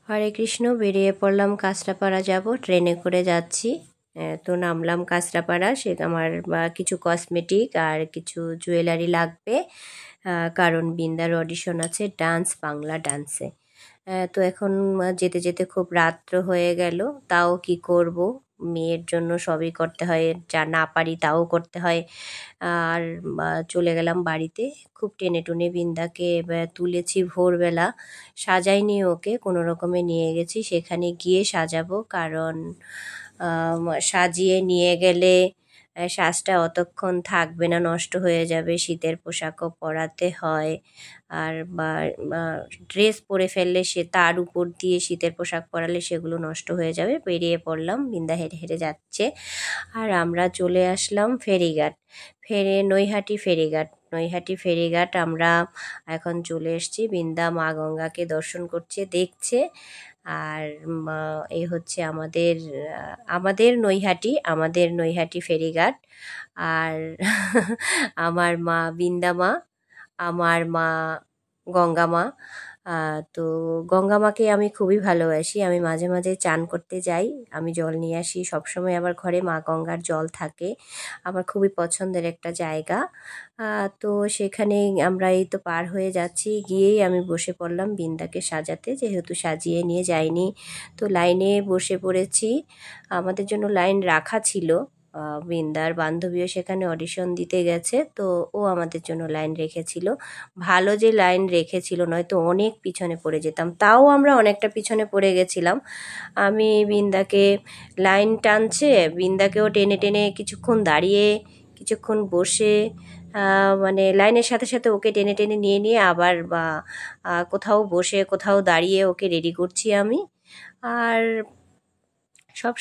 হরে কৃষ্ণ। বেরিয়ে পড়লাম, কাঁচরাপাড়া যাব, ট্রেনে করে যাচ্ছি। তো নামলাম কাঁচরাপাড়া। সে আমার কিছু কসমেটিক আর কিছু জুয়েলারি লাগবে, কারণ বিন্দার অডিশন আছে ডান্স, বাংলা ডান্সে। তো এখন যেতে যেতে খুব রাত্র হয়ে গেল, তাও কি করব, মেয়ের জন্য সবই করতে হয়, যা না পারি তাও করতে হয়। আর চলে গেলাম বাড়িতে। খুব টেনে টুনে বিন্দাকে তুলেছি ভোরবেলা, সাজাইনি ওকে, কোনো রকমে নিয়ে গেছি। সেখানে গিয়ে সাজাবো, কারণ সাজিয়ে নিয়ে গেলে সাজটা অতক্ষণ থাকবে না, নষ্ট হয়ে যাবে। শীতের পোশাকও পরাতে হয়, আর ড্রেস পরে ফেললে সে তার উপর দিয়ে শীতের পোশাক পরালে সেগুলো নষ্ট হয়ে যাবে। বেরিয়ে পড়লাম, বিন্দা হেঁটে হেঁটে যাচ্ছে, আর আমরা চলে আসলাম ফেরিঘাট। নৈহাটি ফেরিঘাট, নৈহাটি ফেরিঘাট আমরা এখন চলে এসেছি। বিন্দা মা গঙ্গাকে দর্শন করছে, দেখছে। আর এই হচ্ছে আমাদের নৈহাটি ফেরিঘাট। আর আমার মা বিন্দা মা, আমার মা গঙ্গা মা। তো গঙ্গা মাকে আমি খুবই ভালোবাসি। আমি মাঝে মাঝে চান করতে যাই, আমি জল নিয়ে আসি সবসময়। আমার ঘরে মা গঙ্গার জল থাকে, আমার খুবই পছন্দের একটা জায়গা। তো সেখানে আমরা এই তো পার হয়ে যাচ্ছি, গিয়েই আমি বসে পড়লাম বিন্দাকে সাজাতে, যেহেতু সাজিয়ে নিয়ে যাইনি। তো লাইনে বসে পড়েছি, আমাদের জন্য লাইন রাখা ছিল। বিন্দার বান্ধবীও সেখানে অডিশন দিতে গেছে, তো ও আমাদের জন্য লাইন রেখেছিল। ভালো যে লাইন রেখেছিল, নয়তো অনেক পিছনে পড়ে যেতাম। তাও আমরা অনেকটা পিছনে পড়ে গেছিলাম। আমি বিন্দাকে, লাইন টানছে, বিন্দাকেও টেনে টেনে কিছুক্ষণ দাঁড়িয়ে, কিছুক্ষণ বসে, মানে লাইনের সাথে সাথে ওকে টেনে টেনে নিয়ে নিয়ে আবার কোথাও বসে কোথাও দাঁড়িয়ে ওকে রেডি করছি আমি। আর সব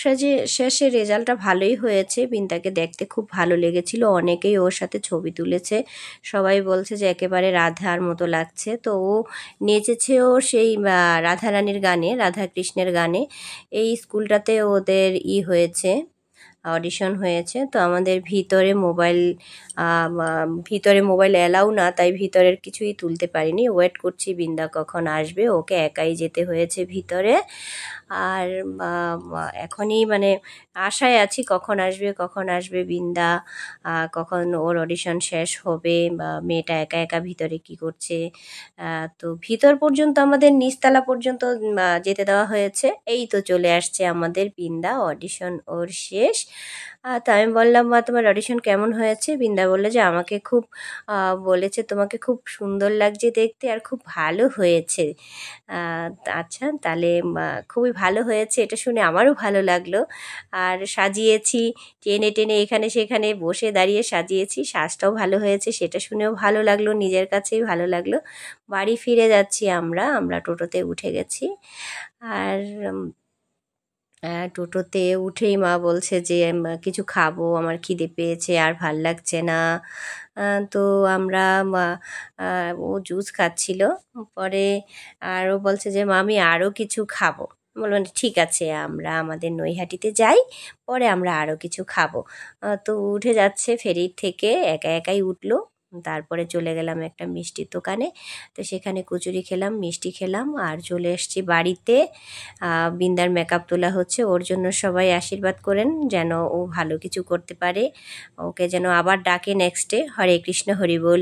শেষে রেজাল্টটা ভালোই হয়েছে। বিন্দাকে দেখতে খুব ভালো লেগেছিল, অনেকেই ওর সাথে ছবি তুলেছে, সবাই বলছে যে একেবারে রাধার মতো লাগছে। তো ও নেচেছেও সেই রাধারানীর গানে, রাধা কৃষ্ণের গানে। এই স্কুলটাতে ওদের হয়েছে, অডিশন হয়েছে। তো আমাদের ভিতরে মোবাইল অ্যালাউ না, তাই ভিতরের কিছুই তুলতে পারিনি। ওয়েট করছি বিন্দা কখন আসবে, ওকে একাই যেতে হয়েছে ভিতরে। আর এখনই মানে আশায় আছি কখন আসবে বিন্দা, কখন ওর অডিশন শেষ হবে, বা মেয়েটা একা একা ভিতরে কি করছে। তো ভিতর পর্যন্ত, আমাদের নিচতলা পর্যন্ত যেতে দেওয়া হয়েছে। এই তো চলে আসছে আমাদের বিন্দা, অডিশন ওর শেষ। তো আমি বললাম, মা তোমার অডিশন কেমন হয়েছে? বিন্দা বললো যে আমাকে খুব বলেছে তোমাকে খুব সুন্দর লাগছে দেখতে, আর খুব ভালো হয়েছে। আচ্ছা, তাহলে খুবই ভালো হয়েছে, এটা শুনে আমারও ভালো লাগলো। আর সাজিয়েছি টেনে টেনে, এখানে সেখানে বসে দাঁড়িয়ে সাজিয়েছি, সাজটাও ভালো হয়েছে, সেটা শুনেও ভালো লাগলো, নিজের কাছেই ভালো লাগলো। বাড়ি ফিরে যাচ্ছি আমরা টোটোতে উঠে গেছি। আর টোটোতে উঠেই মা বলছে যে কিছু খাবো, আমার খিদে পেয়েছে, আর ভাল লাগছে না। তো আমরা ও জুস খাচ্ছিল, পরে আরও বলছে যে মা আমি আরও কিছু খাবো। বললাম ঠিক আছে, আমরা আমাদের নৈহাটিতে যাই, পরে আমরা আরও কিছু খাবো। তো উঠে যাচ্ছে ফেরির থেকে, একা একাই উঠলো। তারপরে চলে গেলাম একটা মিষ্টির দোকানে, তো সেখানে কচুরি খেলাম, মিষ্টি খেলাম, আর চলে এসেছি বাড়িতে। বিন্দার মেকআপ তোলা হচ্ছে, ওর জন্য সবাই আশীর্বাদ করেন যেন ও ভালো কিছু করতে পারে, ওকে যেন আবার ডাকে নেক্সটে। হরে কৃষ্ণ, হরি বল।